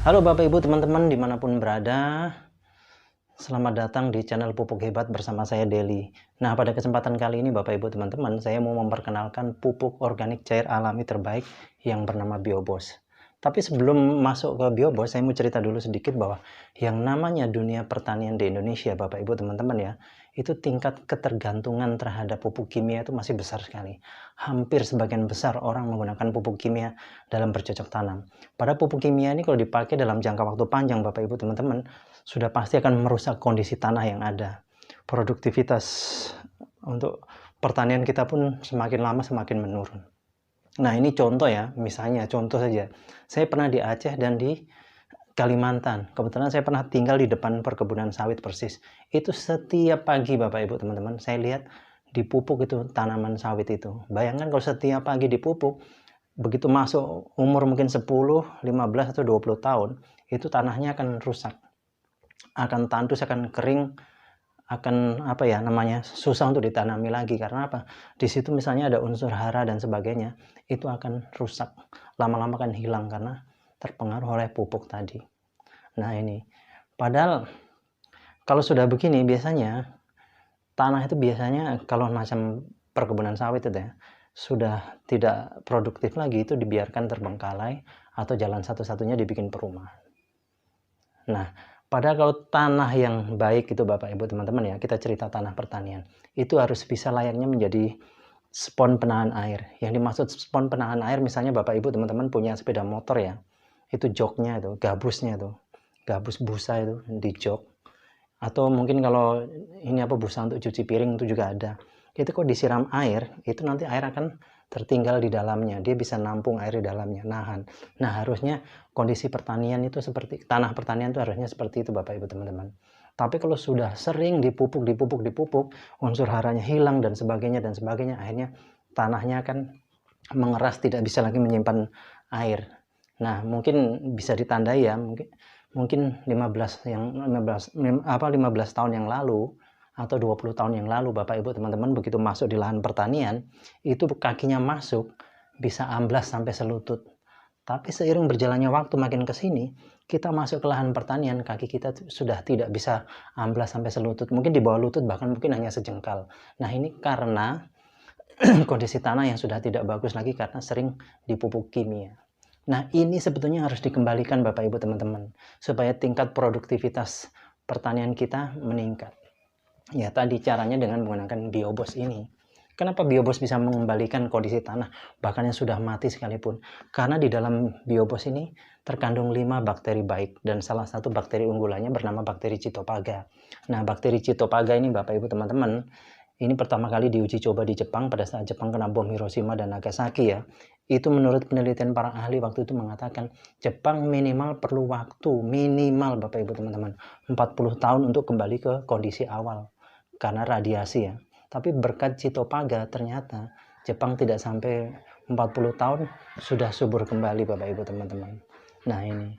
Halo Bapak Ibu teman-teman dimanapun berada, selamat datang di channel Pupuk Hebat bersama saya Deli. Nah, pada kesempatan kali ini Bapak Ibu teman-teman, saya mau memperkenalkan pupuk organik cair alami terbaik yang bernama Biobos. Tapi sebelum masuk ke Biobos, saya mau cerita dulu sedikit bahwa yang namanya dunia pertanian di Indonesia Bapak Ibu teman-teman ya, itu tingkat ketergantungan terhadap pupuk kimia itu masih besar sekali. Hampir sebagian besar orang menggunakan pupuk kimia dalam bercocok tanam. Pada pupuk kimia ini kalau dipakai dalam jangka waktu panjang Bapak Ibu teman-teman, sudah pasti akan merusak kondisi tanah yang ada. Produktivitas untuk pertanian kita pun semakin lama semakin menurun. Nah, ini contoh ya, misalnya contoh saja. Saya pernah di Aceh dan di Kalimantan. Kebetulan saya pernah tinggal di depan perkebunan sawit persis. Itu setiap pagi Bapak Ibu teman-teman, saya lihat dipupuk itu tanaman sawit itu. Bayangkan kalau setiap pagi dipupuk, begitu masuk umur mungkin 10, 15 atau 20 tahun, itu tanahnya akan rusak. Akan tandus, akan kering, akan apa ya namanya, susah untuk ditanami lagi. Karena apa? Di situ misalnya ada unsur hara dan sebagainya, itu akan rusak. Lama-lama akan hilang karena terpengaruh oleh pupuk tadi. Nah, ini padahal kalau sudah begini biasanya tanah itu biasanya kalau macam perkebunan sawit itu ya, sudah tidak produktif lagi, itu dibiarkan terbengkalai atau jalan satu-satunya dibikin perumahan. Nah, padahal kalau tanah yang baik itu Bapak Ibu teman-teman ya, kita cerita tanah pertanian, itu harus bisa layaknya menjadi spon penahan air. Yang dimaksud spon penahan air, misalnya Bapak Ibu teman-teman punya sepeda motor ya, itu joknya itu, gabusnya itu, gabus busa itu di jok. Atau mungkin kalau ini apa, busa untuk cuci piring itu juga ada. Itu kok disiram air, itu nanti air akan tertinggal di dalamnya. Dia bisa nampung air di dalamnya, nahan. Nah, harusnya kondisi pertanian itu seperti, tanah pertanian itu harusnya seperti itu Bapak Ibu teman-teman. Tapi kalau sudah sering dipupuk, unsur haranya hilang dan sebagainya, akhirnya tanahnya akan mengeras, tidak bisa lagi menyimpan air. Nah, mungkin bisa ditandai ya, mungkin 15 tahun yang lalu atau 20 tahun yang lalu Bapak Ibu teman-teman, begitu masuk di lahan pertanian, itu kakinya masuk bisa amblas sampai selutut. Tapi seiring berjalannya waktu makin ke sini, kita masuk ke lahan pertanian, kaki kita sudah tidak bisa amblas sampai selutut, mungkin di bawah lutut, bahkan mungkin hanya sejengkal. Nah, ini karena kondisi tanah yang sudah tidak bagus lagi karena sering dipupuk kimia. Nah, ini sebetulnya harus dikembalikan Bapak Ibu teman-teman, supaya tingkat produktivitas pertanian kita meningkat. Ya, tadi caranya dengan menggunakan Biobos ini. Kenapa Biobos bisa mengembalikan kondisi tanah bahkan yang sudah mati sekalipun? Karena di dalam Biobos ini terkandung 5 bakteri baik, dan salah satu bakteri unggulannya bernama bakteri Cytophaga. Nah, bakteri Cytophaga ini Bapak Ibu teman-teman, ini pertama kali diuji coba di Jepang pada saat Jepang kena bom Hiroshima dan Nagasaki ya. Itu menurut penelitian para ahli waktu itu mengatakan Jepang minimal perlu waktu, minimal Bapak Ibu teman-teman, 40 tahun untuk kembali ke kondisi awal karena radiasi ya. Tapi berkat Cytophaga ternyata Jepang tidak sampai 40 tahun sudah subur kembali Bapak Ibu teman-teman. Nah, ini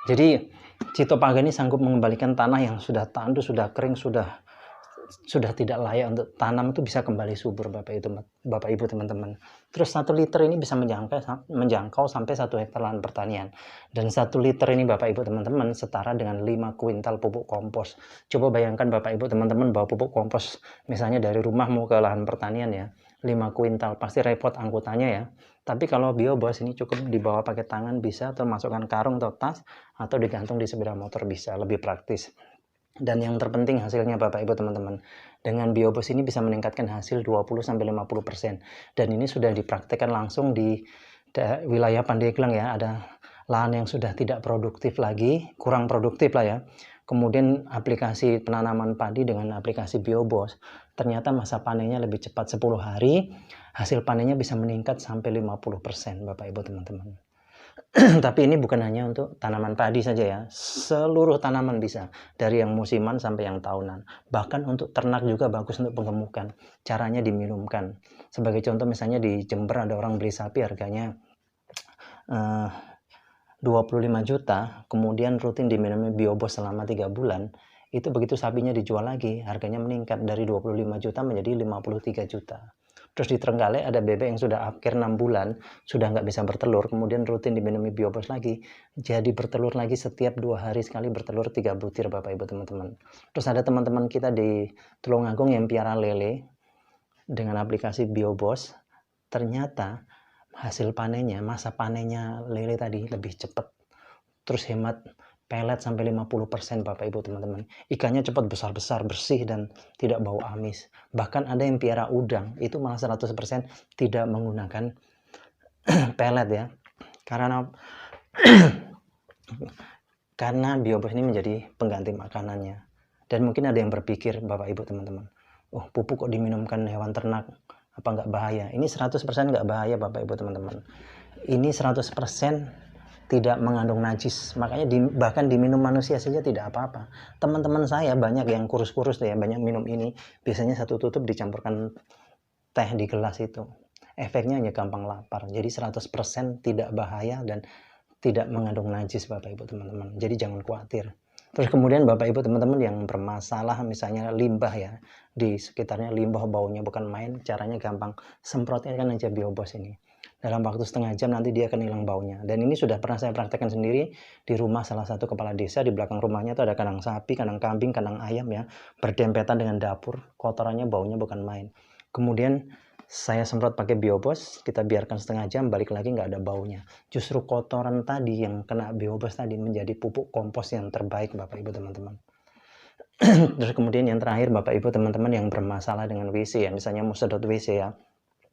jadi Cytophaga ini sanggup mengembalikan tanah yang sudah tandus, sudah kering, sudah tidak layak untuk tanam, itu bisa kembali subur Bapak Ibu teman-teman. Terus 1 liter ini bisa menjangkau sampai 1 hektar lahan pertanian. Dan 1 liter ini Bapak Ibu teman-teman setara dengan 5 kuintal pupuk kompos. Coba bayangkan Bapak Ibu teman-teman bawa pupuk kompos misalnya dari rumah mau ke lahan pertanian ya, 5 kuintal, pasti repot angkutannya ya. Tapi kalau Biobos ini cukup dibawa pakai tangan bisa, atau masukkan karung atau tas, atau digantung di sepeda motor bisa, lebih praktis. Dan yang terpenting hasilnya Bapak Ibu teman-teman, dengan Biobos ini bisa meningkatkan hasil 20-50%. Dan ini sudah dipraktekkan langsung di wilayah Pandeglang ya. Ada lahan yang sudah tidak produktif lagi, kurang produktif lah ya. Kemudian aplikasi penanaman padi dengan aplikasi Biobos, ternyata masa panennya lebih cepat, 10 hari, hasil panennya bisa meningkat sampai 50% Bapak Ibu teman-teman. Tapi ini bukan hanya untuk tanaman padi saja ya, seluruh tanaman bisa, dari yang musiman sampai yang tahunan. Bahkan untuk ternak juga bagus untuk penggemukan, caranya diminumkan. Sebagai contoh misalnya di Jember ada orang beli sapi harganya 25 juta, kemudian rutin diminumi Biobos selama 3 bulan, itu begitu sapinya dijual lagi, harganya meningkat dari 25 juta menjadi 53 juta. Terus di Trenggalek ada bebek yang sudah akhir 6 bulan, sudah nggak bisa bertelur, kemudian rutin diminumi Biobos lagi, jadi bertelur lagi setiap 2 hari sekali bertelur 3 butir Bapak Ibu teman-teman. Terus ada teman-teman kita di Tulungagung yang piara lele dengan aplikasi Biobos, ternyata hasil panennya, masa panennya lele tadi lebih cepat, terus hemat pelet sampai 50% Bapak Ibu teman-teman. Ikannya cepat besar-besar, bersih dan tidak bau amis. Bahkan ada yang piara udang, itu malah 100% tidak menggunakan pelet ya. Karena Biobos ini menjadi pengganti makanannya. Dan mungkin ada yang berpikir Bapak Ibu teman-teman, oh pupuk kok diminumkan hewan ternak, apa nggak bahaya? Ini 100% nggak bahaya Bapak Ibu teman-teman. Ini 100% tidak mengandung najis, makanya bahkan diminum manusia saja tidak apa-apa. Teman-teman saya banyak yang kurus-kurus ya, banyak minum ini, biasanya satu tutup dicampurkan teh di gelas itu. Efeknya hanya gampang lapar. Jadi 100% tidak bahaya dan tidak mengandung najis Bapak Ibu teman-teman. Jadi jangan khawatir. Terus kemudian Bapak Ibu teman-teman yang bermasalah misalnya limbah ya, di sekitarnya limbah baunya bukan main, caranya gampang, semprotkan aja Biobos ini. Dalam waktu setengah jam nanti dia akan hilang baunya. Dan ini sudah pernah saya praktekkan sendiri di rumah salah satu kepala desa. Di belakang rumahnya itu ada kandang sapi, kandang kambing, kandang ayam ya, berdempetan dengan dapur. Kotorannya baunya bukan main. Kemudian saya semprot pakai Biobos, kita biarkan setengah jam, balik lagi nggak ada baunya. Justru kotoran tadi yang kena Biobos tadi menjadi pupuk kompos yang terbaik Bapak Ibu teman-teman. Terus kemudian yang terakhir Bapak Ibu teman-teman yang bermasalah dengan WC ya, misalnya mau sedot WC ya.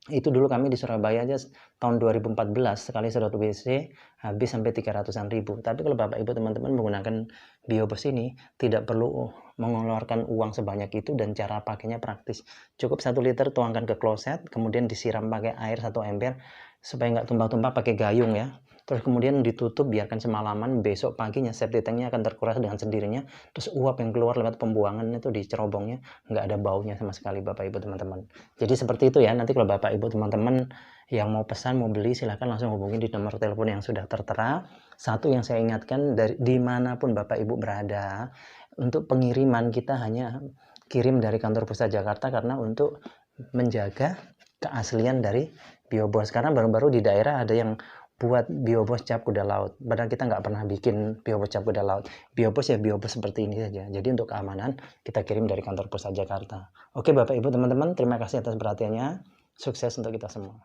Itu dulu kami di Surabaya aja tahun 2014 sekali sedot WC habis sampai 300-an ribu. Tapi kalau Bapak Ibu teman-teman menggunakan Biobos ini tidak perlu mengeluarkan uang sebanyak itu dan cara pakainya praktis. Cukup 1 liter tuangkan ke kloset, kemudian disiram pakai air 1 ember supaya nggak tumpah-tumpah pakai gayung ya. Terus kemudian ditutup, biarkan semalaman, besok paginya septic tanknya akan terkuras dengan sendirinya. Terus uap yang keluar lewat pembuangan itu di cerobongnya nggak ada baunya sama sekali Bapak Ibu teman-teman. Jadi seperti itu ya, nanti kalau Bapak Ibu teman-teman yang mau pesan, mau beli, silahkan langsung hubungi di nomor telepon yang sudah tertera. Satu yang saya ingatkan, dari dimanapun Bapak Ibu berada, untuk pengiriman kita hanya kirim dari kantor pusat Jakarta karena untuk menjaga keaslian dari Biobos. Karena baru-baru di daerah ada yang buat Biobos cap kuda laut, padahal kita nggak pernah bikin Biobos cap kuda laut. Biobos ya Biobos seperti ini saja. Jadi untuk keamanan kita kirim dari kantor pusat Jakarta. Oke Bapak Ibu teman-teman, terima kasih atas perhatiannya. Sukses untuk kita semua.